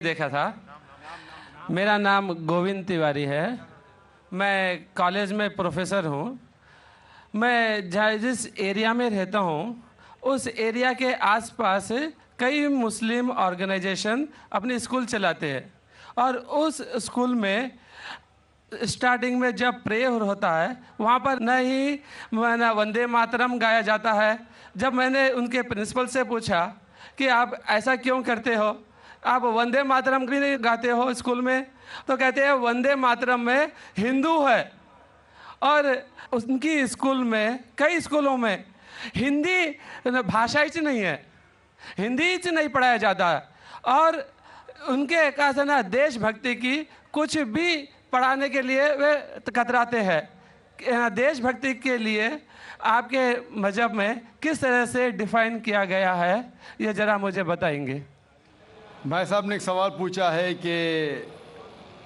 देखा था। मेरा नाम गोविंद तिवारी है। मैं कॉलेज में प्रोफेसर हूँ। मैं जिस एरिया में रहता हूँ उस एरिया के आसपास कई मुस्लिम ऑर्गेनाइजेशन अपने स्कूल चलाते हैं और उस स्कूल में स्टार्टिंग में जब प्रेयर होता है वहाँ पर न ही वंदे मातरम गाया जाता है। जब मैंने उनके प्रिंसिपल से पूछा कि आप ऐसा क्यों करते हो, आप वंदे मातरम भी नहीं गाते हो स्कूल में, तो कहते हैं वंदे मातरम में हिंदू है और उनकी स्कूल में कई स्कूलों में हिंदी भाषा ही नहीं है, हिंदी ही नहीं पढ़ाया जाता है और उनके कहा ना देशभक्ति की कुछ भी पढ़ाने के लिए वे कतराते हैं। देशभक्ति के लिए आपके मजहब में किस तरह से डिफाइन किया गया है, ये ज़रा मुझे बताएंगे। भाई साहब ने एक सवाल पूछा है कि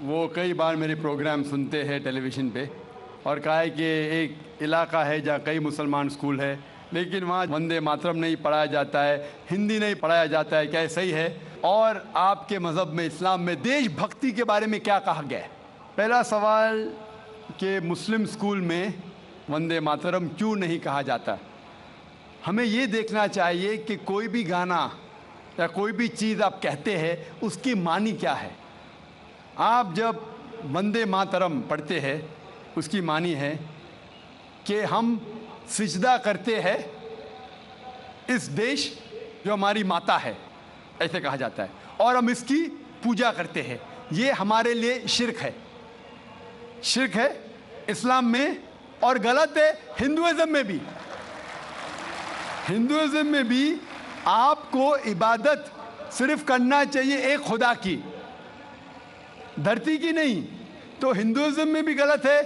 वो कई बार मेरे प्रोग्राम सुनते हैं टेलीविज़न पे और कहा है कि एक इलाका है जहाँ कई मुसलमान स्कूल है लेकिन वहाँ वंदे मातरम नहीं पढ़ाया जाता है, हिंदी नहीं पढ़ाया जाता है, क्या सही है? और आपके मज़हब में, इस्लाम में देशभक्ति के बारे में क्या कहा गया है? पहला सवाल कि मुस्लिम स्कूल में वंदे मातरम क्यों नहीं कहा जाता। हमें ये देखना चाहिए कि कोई भी गाना या कोई भी चीज़ आप कहते हैं उसकी मानी क्या है। आप जब वंदे मातरम पढ़ते हैं उसकी मानी है कि हम सिजदा करते हैं इस देश जो हमारी माता है, ऐसे कहा जाता है, और हम इसकी पूजा करते हैं। ये हमारे लिए शिर्क है, शिर्क है इस्लाम में और गलत है हिंदुइज्म में भी। हिंदुइज्म में भी आपको इबादत सिर्फ करना चाहिए एक खुदा की, धरती की नहीं। तो हिंदुइज्म में भी गलत है,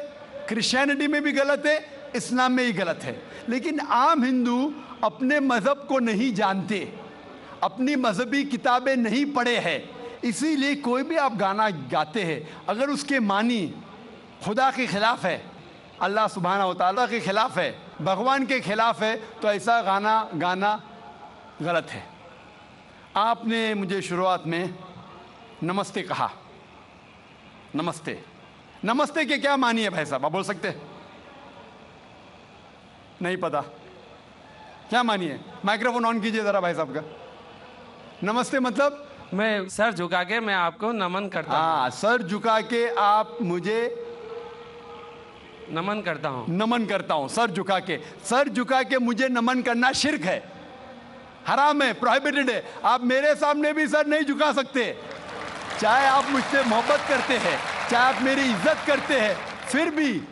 क्रिश्चियनिटी में भी गलत है, इस्लाम में ही गलत है। लेकिन आम हिंदू अपने मज़हब को नहीं जानते, अपनी मजहबी किताबें नहीं पढ़े हैं, इसीलिए कोई भी आप गाना गाते हैं अगर उसके मानी खुदा के ख़िलाफ़ है, अल्लाह सुब्हानहू व तआला के ख़िलाफ़ है, भगवान के ख़िलाफ़ है, तो ऐसा गाना गाना गलत है। आपने मुझे शुरुआत में नमस्ते कहा। नमस्ते, नमस्ते के क्या मानी है भाई साहब, आप बोल सकते हैं? नहीं पता क्या मानी है? माइक्रोफोन ऑन कीजिए ज़रा भाई साहब का। नमस्ते मतलब मैं सर झुका के मैं आपको नमन करता हूँ। हाँ, सर झुका के आप मुझे नमन करता हूँ। नमन करता हूँ, सर झुका के। सर झुका के मुझे नमन करना शिर्क है, हराम है, प्रोहिबिटेड है। आप मेरे सामने भी सर नहीं झुका सकते, चाहे आप मुझसे मोहब्बत करते हैं, चाहे आप मेरी इज्जत करते हैं, फिर भी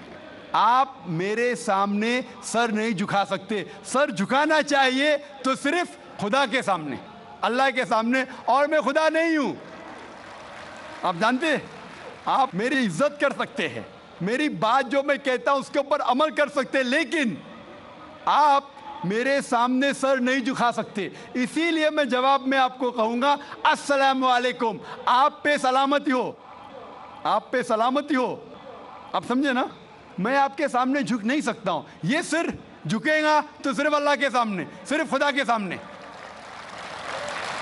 आप मेरे सामने सर नहीं झुका सकते। सर झुकाना चाहिए तो सिर्फ खुदा के सामने, अल्लाह के सामने, और मैं खुदा नहीं हूँ। आप जानते हैं, आप मेरी इज्जत कर सकते हैं, मेरी बात जो मैं कहता हूँ उसके ऊपर अमल कर सकते हैं, लेकिन आप मेरे सामने सर नहीं झुका सकते। इसीलिए मैं जवाब में आपको कहूँगा अस्सलामु अलैकुम, आप पे सलामती हो, आप पे सलामती हो। आप समझे ना? मैं आपके सामने झुक नहीं सकता हूँ। ये सिर झुकेगा तो सिर्फ अल्लाह के सामने, सिर्फ खुदा के सामने।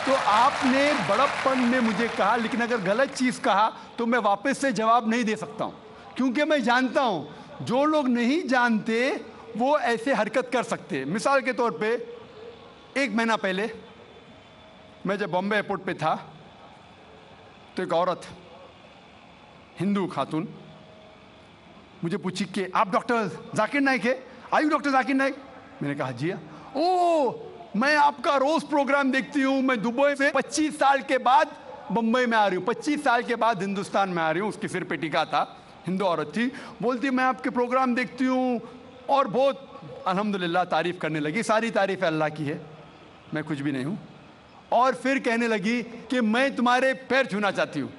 तो आपने बड़प्पन में मुझे कहा, लेकिन अगर गलत चीज़ कहा तो मैं वापस से जवाब नहीं दे सकता हूँ, क्योंकि मैं जानता हूँ जो लोग नहीं जानते वो ऐसे हरकत कर सकते हैं। मिसाल के तौर पे, एक महीना पहले मैं जब बॉम्बे एयरपोर्ट पे था तो एक औरत, हिंदू खातून, मुझे पूछी कि आप डॉक्टर जाकिर नाइक है? Are you doctor Zakir Naik? मैंने कहा जी हाँ। ओ, मैं आपका रोज़ प्रोग्राम देखती हूँ, मैं दुबई से 25 साल के बाद बम्बई में आ रही हूँ, 25 साल के बाद हिंदुस्तान में आ रही हूँ। उसके सिर पे टीका था, हिंदू औरत थी, बोलती मैं आपके प्रोग्राम देखती हूँ और बहुत अल्हम्दुलिल्लाह तारीफ़ करने लगी। सारी तारीफ़ अल्लाह की है, मैं कुछ भी नहीं हूँ। और फिर कहने लगी कि मैं तुम्हारे पैर छूना चाहती हूँ।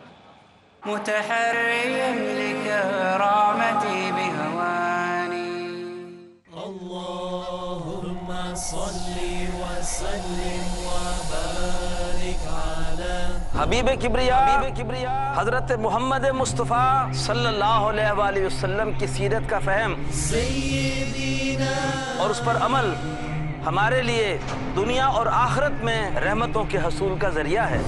हबीब किब्रिया हजरत मोहम्मद मुस्तफ़ा सल्लल्लाहु अलैहि वसल्लम की सीरत का फ़हम और उस पर अमल हमारे लिए दुनिया और आखिरत में रहमतों के हसूल का ज़रिया है।